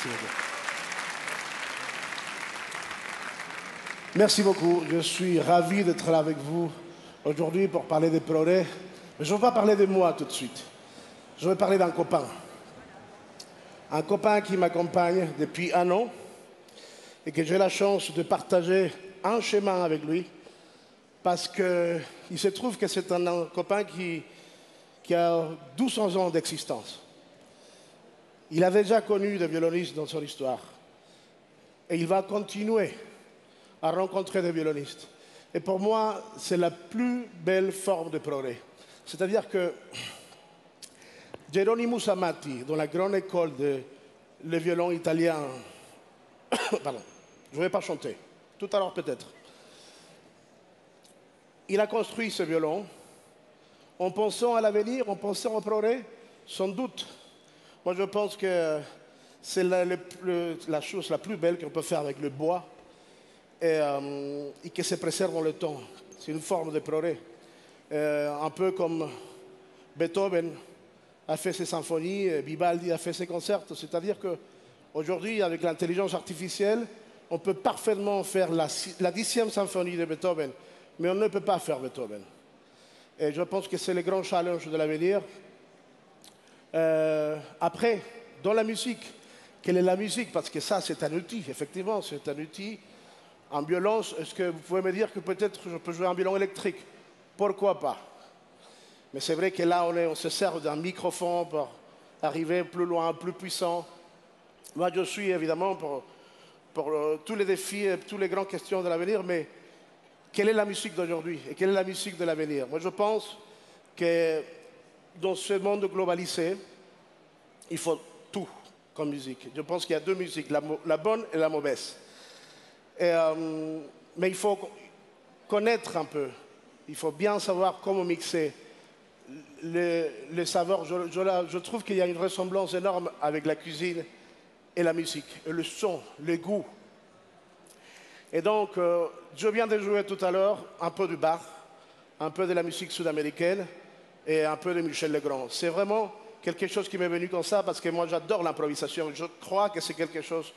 Merci beaucoup. Merci beaucoup. Je suis ravi d'être là avec vous aujourd'hui pour parler des progrès. Mais je ne veux pas parler de moi tout de suite. Je veux parler d'un copain. Un copain qui m'accompagne depuis un an et que j'ai la chance de partager un chemin avec lui parce qu'il se trouve que c'est un copain qui a 1200 ans d'existence. Il avait déjà connu des violonistes dans son histoire et il va continuer à rencontrer des violonistes. Et pour moi, c'est la plus belle forme de progrès. C'est-à-dire que Hieronymus Amati, dans la grande école de le violon italien, pardon, je ne vais pas chanter, tout à l'heure peut-être, il a construit ce violon en pensant à l'avenir, en pensant au progrès, sans doute. Moi, je pense que c'est la chose la plus belle qu'on peut faire avec le bois et que se préserve dans le temps. C'est une forme de progrès. Un peu comme Beethoven a fait ses symphonies, Vivaldi a fait ses concerts. C'est-à-dire qu'aujourd'hui, avec l'intelligence artificielle, on peut parfaitement faire la 10e symphonie de Beethoven, mais on ne peut pas faire Beethoven. Et je pense que c'est le grand challenge de l'avenir. Après, dans la musique, quelle est la musique? Parce que ça, c'est un outil, effectivement, c'est un outil. En violence, est-ce que vous pouvez me dire que peut-être je peux jouer un violon électrique? Pourquoi pas? Mais c'est vrai que là, on se sert d'un microphone pour arriver plus loin, plus puissant. Moi, je suis évidemment pour tous les défis, toutes les grandes questions de l'avenir, mais quelle est la musique d'aujourd'hui et quelle est la musique de l'avenir? Moi, je pense que dans ce monde globalisé, il faut tout comme musique. Je pense qu'il y a deux musiques, la bonne et la mauvaise. Mais il faut connaître un peu, il faut bien savoir comment mixer les saveurs. Je trouve qu'il y a une ressemblance énorme avec la cuisine et la musique, et le son, le goût. Et donc, je viens de jouer tout à l'heure un peu du Bach, un peu de la musique sud-américaine et un peu de Michel Legrand. C'est vraiment quelque chose qui m'est venu comme ça parce que moi j'adore l'improvisation. Je crois que c'est quelque chose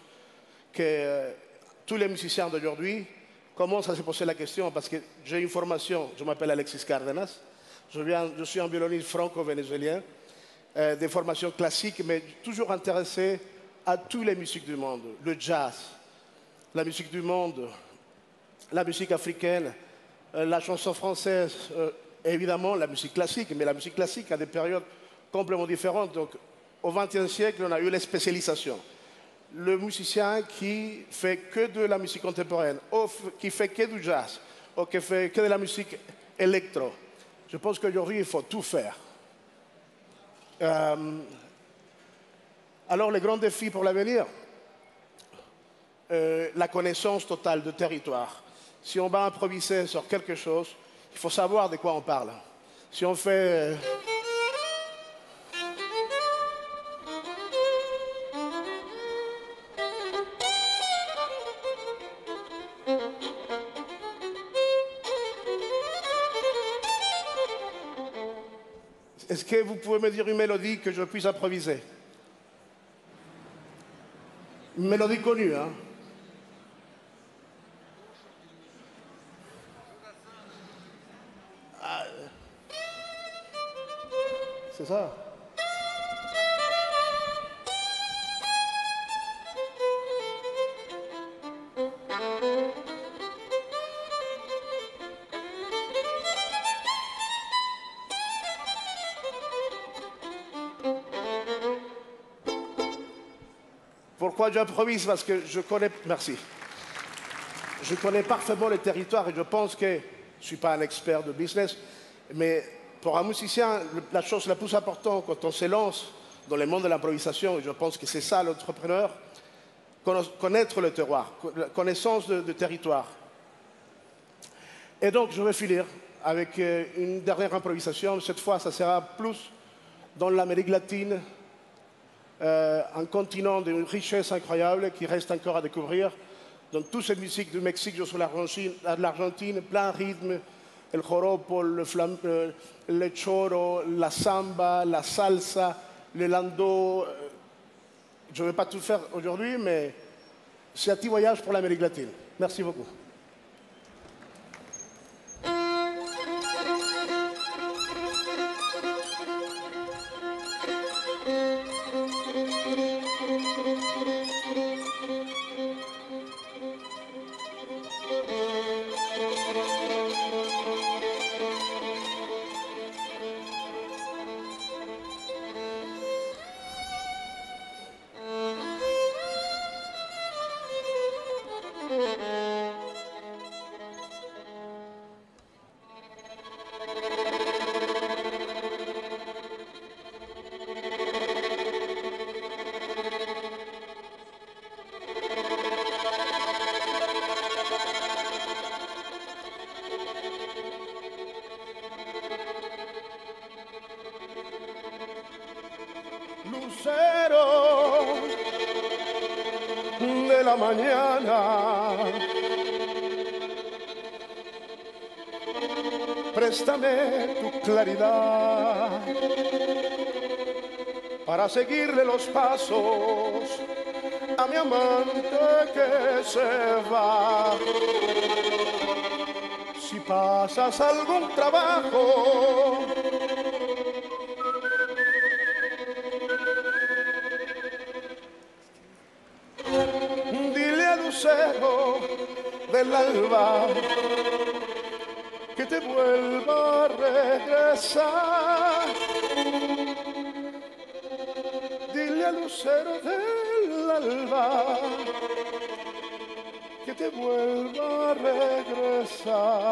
que tous les musiciens d'aujourd'hui commencent à se poser la question parce que j'ai une formation, je m'appelle Alexis Cárdenas, je suis un violoniste franco-vénézuélien, des formations classiques, mais toujours intéressé à toutes les musiques du monde, le jazz, la musique du monde, la musique africaine, la chanson française, évidemment la musique classique, mais la musique classique a des périodes complètement différentes. Donc, au XXe siècle, on a eu les spécialisations. Le musicien qui fait que de la musique contemporaine, ou qui fait que du jazz, ou qui fait que de la musique électro. Je pense qu'aujourd'hui, il faut tout faire. Alors, les grands défis pour l'avenir, la connaissance totale du territoire. Si on va improviser sur quelque chose, il faut savoir de quoi on parle. Si on fait... Est-ce que vous pouvez me dire une mélodie que je puisse improviser? Une mélodie connue, hein? C'est ça? Pourquoi j'improvise? Parce que je connais... Merci. Je connais parfaitement le territoire et je pense que je ne suis pas un expert de business, mais pour un musicien, la chose la plus importante quand on se lance dans le monde de l'improvisation, et je pense que c'est ça l'entrepreneur, connaître le terroir, la connaissance du territoire. Et donc, je vais finir avec une dernière improvisation. Cette fois, ça sera plus dans l'Amérique latine, un continent d'une richesse incroyable qui reste encore à découvrir. Dans toute cette musique du Mexique jusqu'à l'Argentine, plein de rythmes, le joropo, le choro, la samba, la salsa, le lando. je ne vais pas tout faire aujourd'hui, mais c'est un petit voyage pour l'Amérique latine. Merci beaucoup. Lucero de la mañana, préstame tu claridad para seguirle los pasos a mi amante que se va. Si pasas algún trabajo, lucero del alba que te vuelva a regresar. Dile al lucero del alba que te vuelva a regresar.